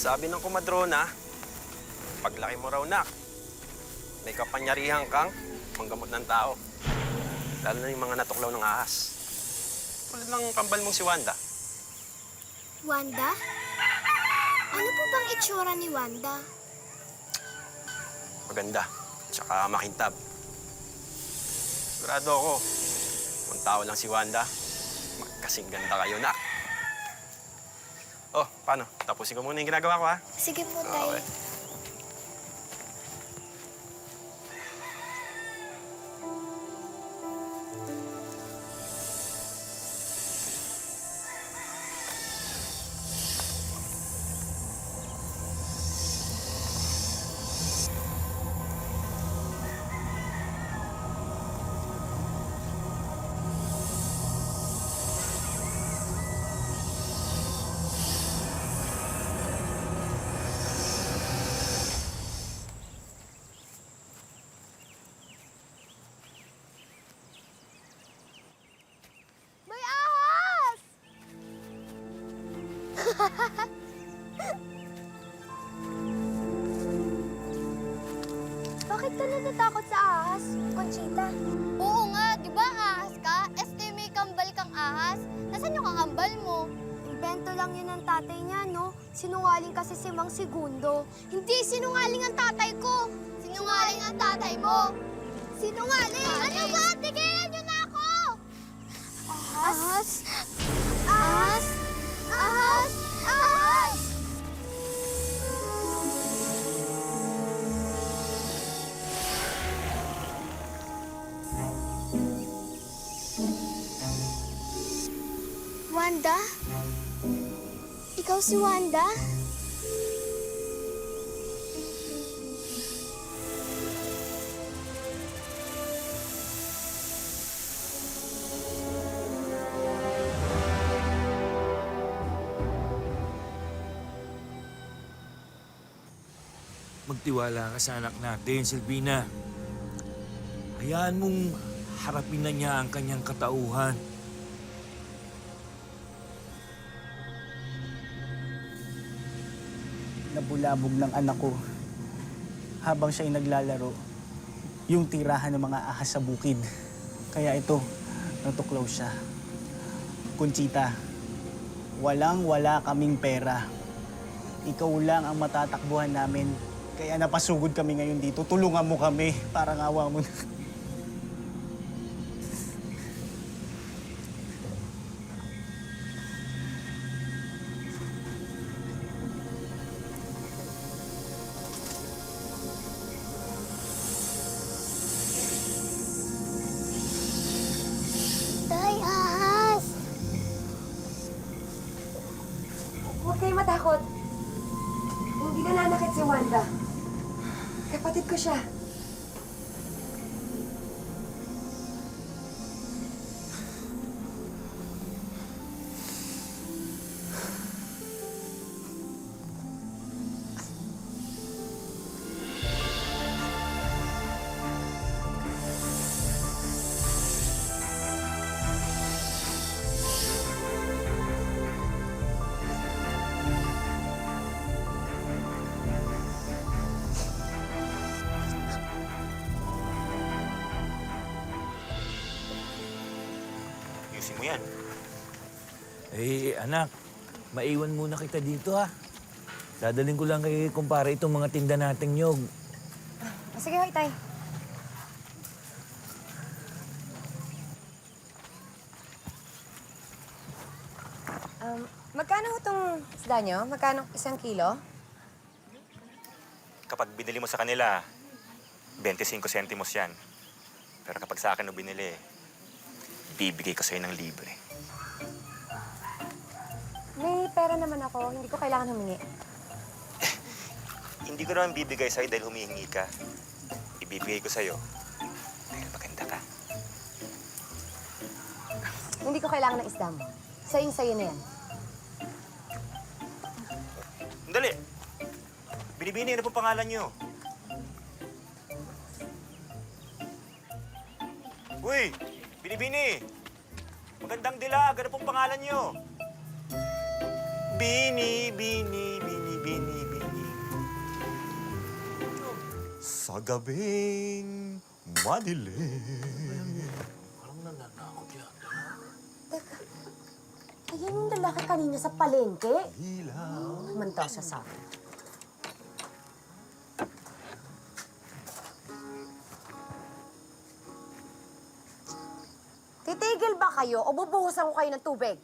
Sabi ng kumadrona, paglaki mo raw, nak, may kapangyarihan kang manggamot ng tao. Lalo na yung mga natuklaw ng ahas. Tulad ng kambal mong si Wanda. Wanda? Ano po bang itsura ni Wanda? Maganda, tsaka makintab. Sigurado ako, kung tao lang si Wanda, magkasing ganda kayo, nak. Oh, paano? Tapusin ko muna yung ginagawa ko, ha? Sige po, Tay. Okay. May ahas! Bakit ka natatakot sa ahas, Conchita? Oo nga, di ba ahas ka? May kambal kang ahas. Nasaan yung kakambal mo? Invento lang yun ng tatay niya, no? Sinungaling kasi si Mang Segundo. Hindi sinungaling ang tatay ko. Sinungaling ang tatay mo. Sinungaling! Ano ba? Tigilan niyo na ako! Ahas? Ahas? Ahas? Ahas? Wanda? Ikaw si Wanda? Magtiwala ka sa anak natin, Silvina. Hayaan mong harapin na niya ang kanyang katauhan. Nabulabog ng anak ko habang siya ay naglalaro yung tirahan ng mga ahas sa bukid. Kaya ito, natuklaw siya. Conchita, walang-wala kaming pera. Ikaw lang ang matatakbuhan namin. Kaya napasugod kami ngayon dito. Tulungan mo kami. Parang awa mo na. Tay, ahas! Huwag kayo matakot. Hindi nananakit si Wanda. Kapatid ko siya. Ayusin mo yan. Eh, anak, maiwan muna kita dito, ha? Dadaling ko lang kay kumpare itong mga tinda nating nyog. Sige, hoy, tay. Magkano itong isda nyo? Magkano 1 kilo? Kapag binili mo sa kanila, 25 centimos yan. Pero kapag sa akin mo binili, bibigay ko sa'yo ng libre. May pera naman ako. Hindi ko kailangan humingi. Hindi ko naman bibigay sa'yo dahil humihingi ka. Ibibigay ko sa'yo dahil maganda ka. Hindi ko kailangan ng isda mo. Sa'yo na yan. Dali! Binibini, ano pong pangalan nyo? Uy! Binibini! Magandang dilag, ano pong pangalan nyo? Bini, Bini, Bini, Bini. Sa gabing madilim. Parang nananakot yata. Ayan yung lalaki kanina sa palengke. Ilaw. Manta siya sa akin. Titigil ba kayo o bubuhusan ko kayo ng tubig?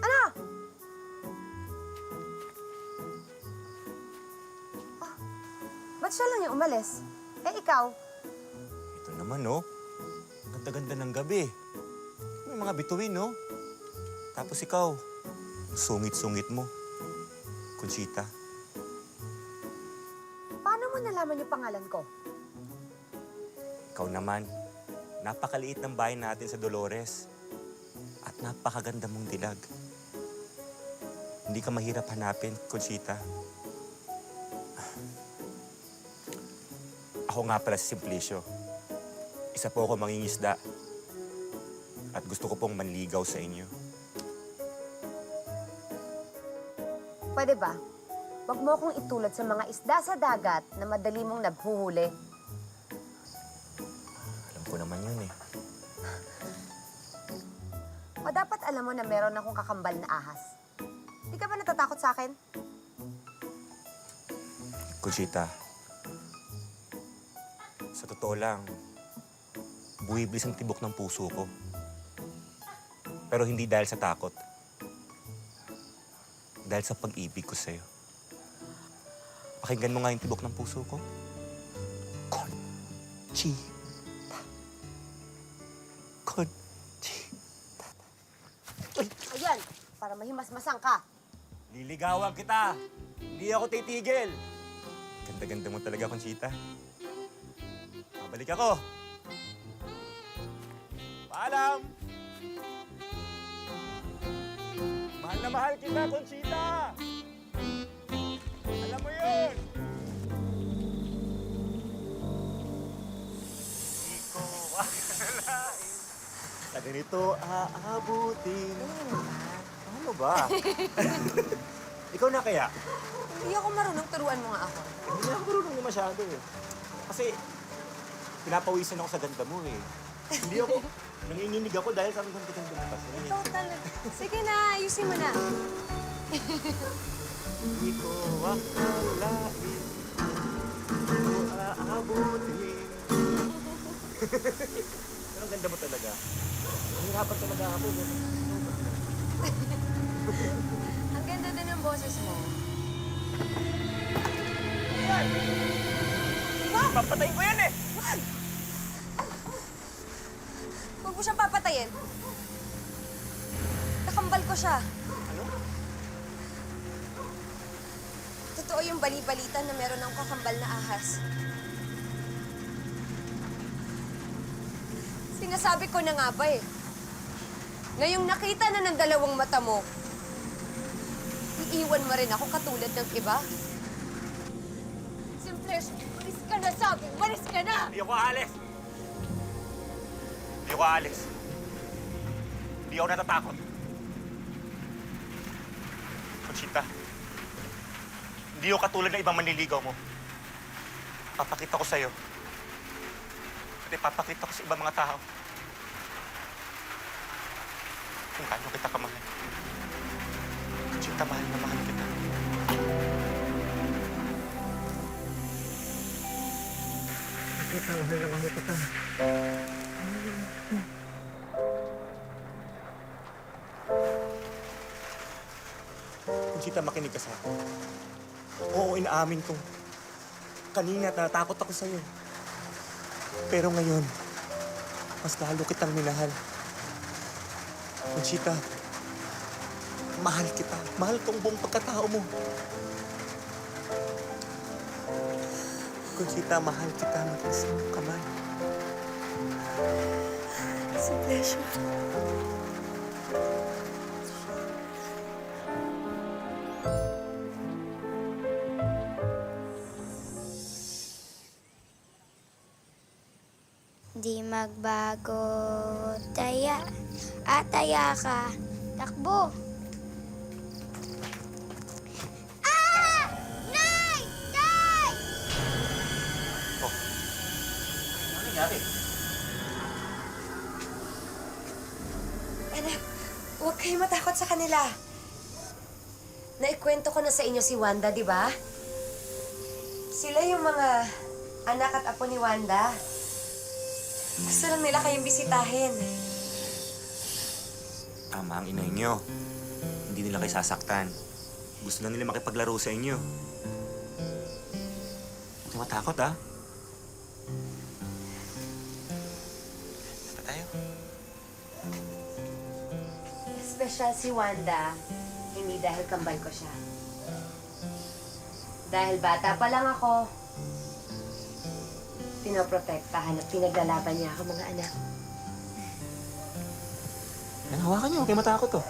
Ano? Ba't siya lang yung umalis? Eh, ikaw? Ito naman, no? Ang ganda-ganda ng gabi. May mga bituin, no? Tapos ikaw, sungit-sungit mo. Conchita. Paano mo nalaman yung pangalan ko? Ikaw naman, napakaliit ng bahay natin sa Dolores. At napakaganda mong dilag. Hindi ka mahirap hanapin, Conchita. Ako nga pala si Simplicio. Isa po ako mangingisda. At gusto ko pong manligaw sa inyo. Pwede ba? Huwag mo akong itulad sa mga isda sa dagat na madali mong nabhuhuli. Alam ko naman yun eh. O dapat alam mo na meron akong kakambal na ahas. Di ka ba natatakot sa akin? Conchita, sa totoo lang, buwiblis ang tibok ng puso ko. Pero hindi dahil sa takot. Dahil sa pag-ibig ko sa'yo. Pakinggan mo nga yung tibok ng puso ko. Conchita. Conchita. Ayan, para mahimasmasan ka. Liligawan kita! Hindi ako titigil! Ganda-ganda mo talaga, Conchita. Babalik ako! Paalam! Mahal na mahal kita, Conchita! Alam mo yun! Di ko akalain sa ganito aabutin. Ano ba? Ikaw na kaya? Hindi ako marunong, turuan mo nga ako. Hindi ako marunong masyado eh. Kasi pinapawisan ako sa ganda mo eh. Hindi ako, nanginginig ako dahil sa ganda-ganda mo kasi. Ikaw talaga. Sige na, ayusin mo na. Hindi ko akalain, hindi ko aabutin. Pero ang ganda mo talaga. Nahihirapan talaga ako. Ang ganda din ng boses mo. Papatayin ko yan eh! Huwag mo siyang papatayin. Nakambal ko siya. Ano? Totoo yung bali-balita na meron akong kakambal na ahas. Sinasabi ko na nga ba eh. Ngayong nakita na ng dalawang mata mo, iiwan mo rin ako katulad ng iba. Simples, malis ka na sabi! Malis ka na! Hindi ako aalis! Hindi ako aalis. Hindi ako natatakot. Conchita, hindi ako katulad ng ibang manliligaw mo. Papakita ko sa'yo. At ipapakita ko sa ibang mga tao kung gaano kita kamahal. Conchita, mahal na mahal kita. Conchita, makinig ka sa akin. Oo, inaamin ko. Kanina, natatakot ako sa'yo. Pero ngayon, mas lalo kitang minahal. Conchita, mahal kita. Mahal kong buong pagkatao mo. Conchita, mahal kita. Mag-isip ka man. It's a pleasure. Di magbago, taya. Taya ka. Takbo. nangyari? Anak, huwag kayo matakot sa kanila. Naikwento ko na sa inyo si Wanda, di ba? Sila yung mga anak at apo ni Wanda. Gusto lang nila kayong bisitahin. Tama ang inay niyo. Hindi nila kayo sasaktan. Gusto lang nila makipaglaro sa inyo. Huwag kayo matakot, ha? Saan tayo? Special si Wanda, hindi dahil kambal ko siya. Dahil bata pa lang ako, pinoprotektahan at pinaglalaban niya ako, mga anak. Yan, hawakan niyo. Huwag kayo matakot, oh.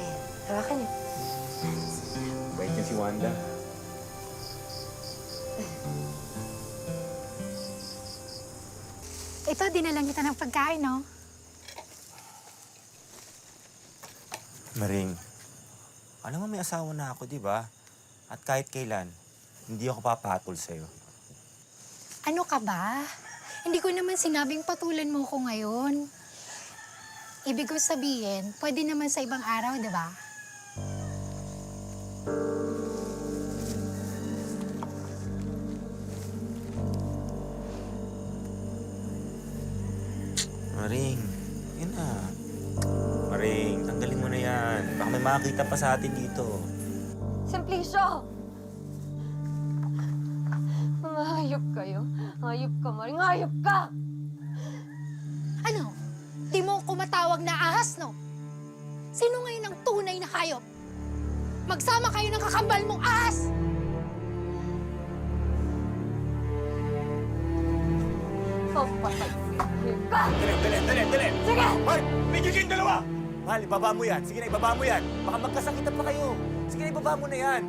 Ayan, hawakan niyo. Bait niya si Wanda. Ito, dinalang kita ng pagkain, no? Maring, alam mo may asawa na ako, di ba? At kahit kailan, hindi ako papatol sa'yo. Ano ka ba? Hindi ko naman sinabing patulan mo ko ngayon. Ibig ko sabihin, pwede naman sa ibang araw, di ba? Maring, yun na. Maring, tanggalin mo na yan. Baka may makakita pa sa atin dito. Simplicio! Mga hayop kayo. Hayop ka, Maring. Hayop ka! Ano? Di mo ko matawag na ahas, no? Sino ngayon ang tunay na hayop? Magsama kayo ng kakambal mong ahas! Oh, patay. Hayop ka! Dali! Sige! Hoy! Medyo kayong dalawa! Mahal, ibaba mo yan. Sige na, ibaba mo yan. Baka magkasakitan pa kayo. Sige na, ibaba mo na yan.